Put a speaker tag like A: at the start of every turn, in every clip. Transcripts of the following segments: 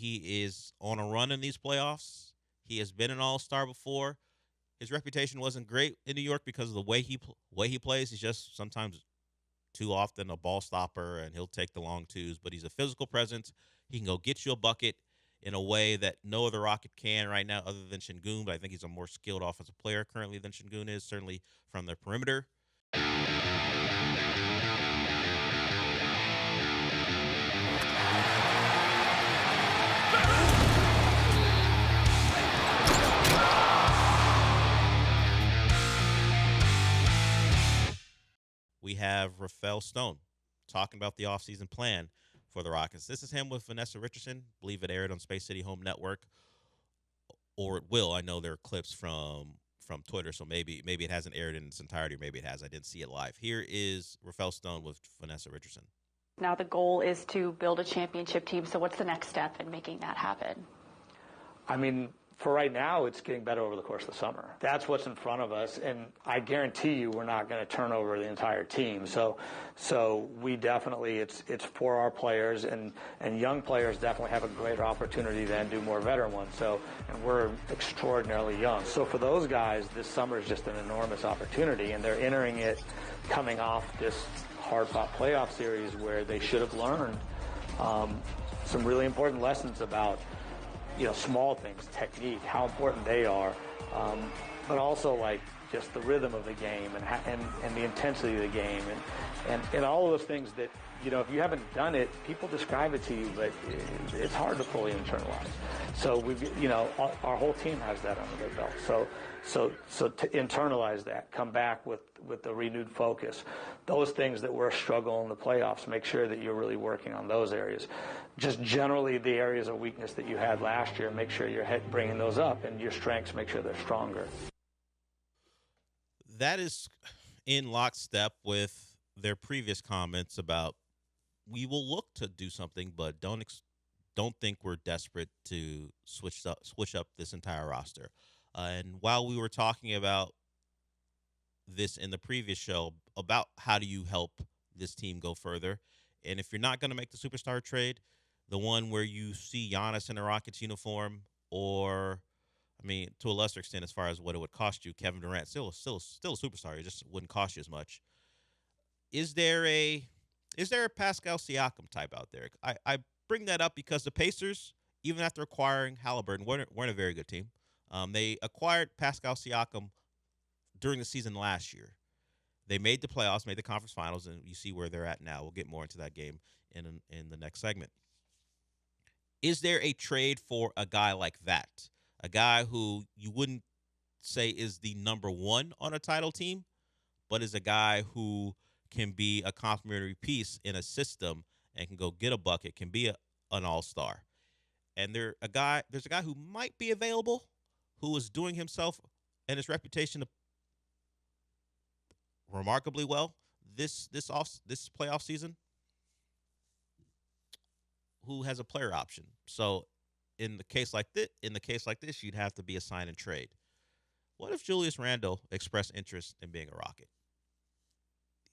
A: He is on a run in these playoffs. He has been an all-star before. His reputation wasn't great in New York because of the way he plays. He's just sometimes too often a ball stopper, and he'll take the long twos. But he's a physical presence. He can go get you a bucket in a way that no other Rocket can right now, other than Şengün. But I think he's a more skilled offensive player currently than Şengün is, certainly from the perimeter. We have Rafa Stone talking about the offseason plan for the Rockets. This is him with Vanessa Richardson. I believe it aired on Space City Home Network, or it will. I know there are clips from Twitter, so maybe it hasn't aired in its entirety, or maybe it has. I didn't see it live. Here is Rafa Stone with Vanessa Richardson.
B: Now the goal is to build a championship team, so what's the next step in making that happen?
C: I mean, for right now, it's getting better over the course of the summer. That's what's in front of us, and I guarantee you we're not going to turn over the entire team. So we definitely, it's for our players, and young players definitely have a greater opportunity than do more veteran ones. And we're extraordinarily young. So for those guys, this summer is just an enormous opportunity, and they're entering it coming off this hard-fought playoff series where they should have learned some really important lessons about, small things, technique, how important they are, but also like just the rhythm of the game and the intensity of the game and all of those things that, if you haven't done it, people describe it to you, but it's hard to fully internalize. So our whole team has that under their belt. So to internalize that, come back with the renewed focus. Those things that were a struggle in the playoffs, make sure that you're really working on those areas. Just generally the areas of weakness that you had last year, make sure you're bringing those up, and your strengths, make sure they're stronger.
A: That is in lockstep with their previous comments about we will look to do something, but don't think we're desperate to switch up this entire roster. And while we were talking about this in the previous show about how do you help this team go further, and if you're not going to make the superstar trade, the one where you see Giannis in a Rockets uniform, or to a lesser extent as far as what it would cost you, Kevin Durant still a superstar. It just wouldn't cost you as much. Is there a Pascal Siakam type out there? I bring that up because the Pacers, even after acquiring Halliburton, weren't a very good team. They acquired Pascal Siakam during the season last year. They made the playoffs, made the conference finals, and you see where they're at now. We'll get more into that game in the next segment. Is there a trade for a guy like that? A guy who you wouldn't say is the number one on a title team, but is a guy who can be a complementary piece in a system and can go get a bucket, can be an all-star. And there's a guy who might be available, who is doing himself and his reputation remarkably well this playoff season, who has a player option. So in the case like this, you'd have to be a sign and trade. What if Julius Randle expressed interest in being a Rocket?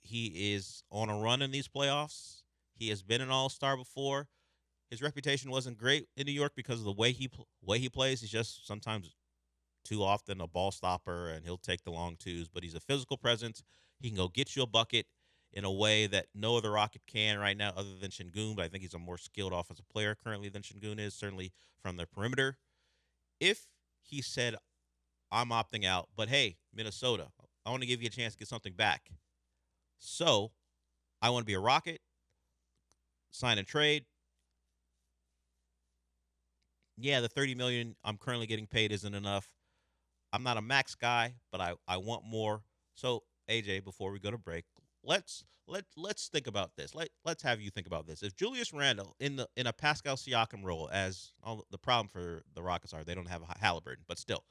A: He is on a run in these playoffs. He has been an all-star before. His reputation wasn't great in New York because of the way he plays. He's just sometimes too often a ball stopper, and he'll take the long twos. But he's a physical presence. He can go get you a bucket in a way that no other Rocket can right now, other than Şengün. But I think he's a more skilled offensive player currently than Şengün is, certainly from the perimeter. If he said, "I'm opting out, but hey, Minnesota, I want to give you a chance to get something back. So I want to be a Rocket, sign and trade. Yeah, the $30 million I'm currently getting paid isn't enough. I'm not a max guy, but I want more." So AJ, before we go to break, let's think about this. Let's have you think about this. If Julius Randle in a Pascal Siakam role, as the problem for the Rockets are they don't have a Halliburton, but still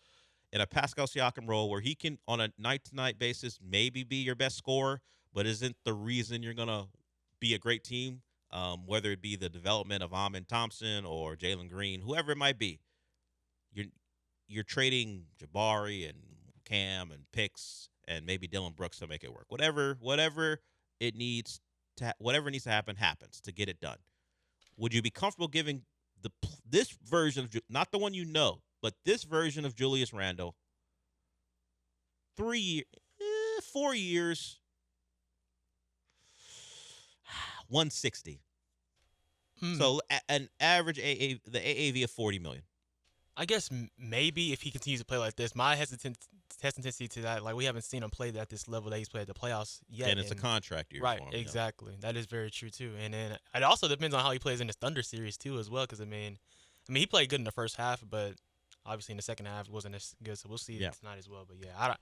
A: in a Pascal Siakam role where he can on a night-to-night basis maybe be your best scorer, but isn't the reason you're gonna be a great team. Whether it be the development of Amin Thompson or Jalen Green, whoever it might be, you're trading Jabari and Cam and picks and maybe Dylan Brooks to make it work. Whatever needs to happen happens to get it done. Would you be comfortable giving this version of not the one you know, but this version of Julius Randle, 4 years, 160. So an average the AAV of 40 million.
D: I guess maybe if he continues to play like this, my hesitancy to that, like we haven't seen him play at this level that he's played at the playoffs yet.
A: And it's a contract year
D: right,
A: for him.
D: Exactly. Yeah. That is very true too. And then it also depends on how he plays in his Thunder series too as well. Because I mean, he played good in the first half, but obviously in the second half it wasn't as good. So we'll see tonight as well. But yeah,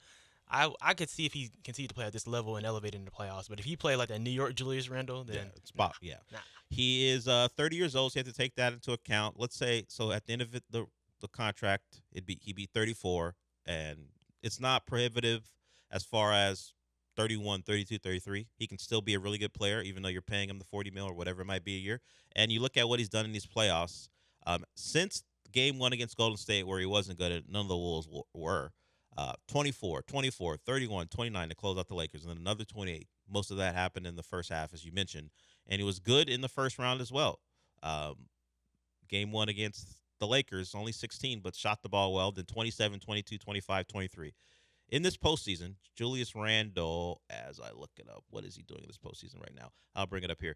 D: I could see if he continued to play at this level and elevate in the playoffs. But if he played like that New York Julius Randle, then nah.
A: He is 30 years old, so you have to take that into account. Let's say so at the end of it, the contract, he'd be 34, and it's not prohibitive as far as 31, 32, 33. He can still be a really good player, even though you're paying him the 40 mil or whatever it might be a year. And you look at what he's done in these playoffs. Since game 1 against Golden State, where he wasn't good, none of the Wolves were. 24, 24, 31, 29 to close out the Lakers, and then another 28. Most of that happened in the first half, as you mentioned. And he was good in the first round as well. Game 1 against the Lakers, only 16, but shot the ball well. Then 27, 22, 25, 23. In this postseason, Julius Randle, as I look it up, what is he doing in this postseason right now? I'll bring it up here.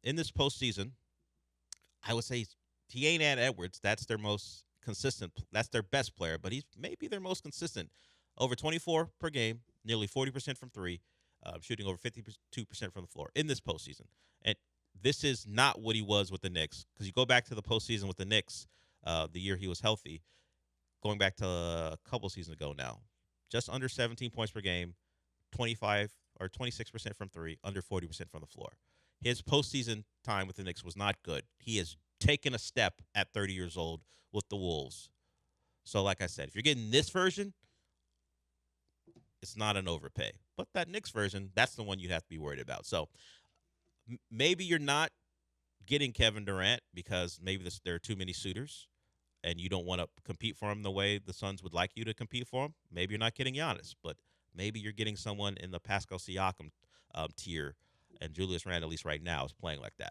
A: In this postseason, I would say he ain't at Edwards. That's their most consistent. That's their best player, but he's maybe their most consistent. Over 24 per game, nearly 40% from three, shooting over 52% from the floor in this postseason. And this is not what he was with the Knicks, because you go back to the postseason with the Knicks, the year he was healthy, going back to a couple seasons ago now, just under 17 points per game, 25 or 26% from three, under 40% from the floor. His postseason time with the Knicks was not good. He has taken a step at 30 years old with the Wolves. So like I said, if you're getting this version, it's not an overpay. But that Knicks version, that's the one you have to be worried about. So maybe you're not getting Kevin Durant because maybe there are too many suitors and you don't want to compete for him the way the Suns would like you to compete for him. Maybe you're not getting Giannis, but maybe you're getting someone in the Pascal Siakam tier, and Julius Randle, at least right now, is playing like that.